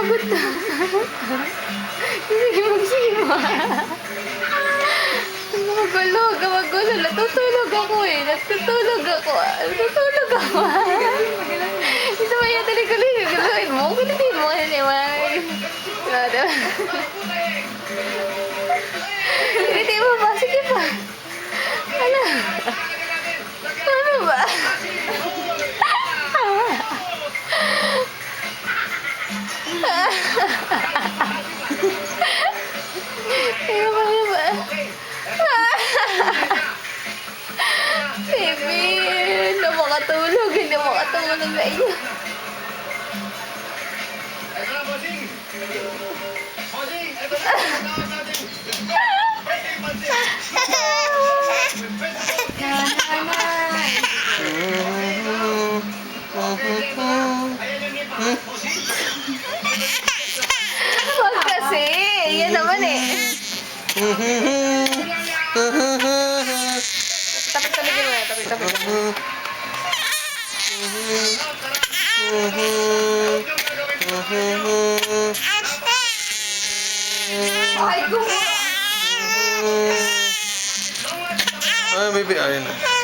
Pagod na. Sige, magsima. Magulo. Natutulog ako eh. Natutulog ako. Ito ba yung tuloy-tuloy? Guluhin mo. Guluhin mo. Guluhin mo ba? Sige pa. Ano? Ano ba? Ano ba? Baby, hindi makatulog na iyo. Wag kasi, yan naman eh. Tapit-tapit mo na, tapit-tapit. Ay, baby, ayun na.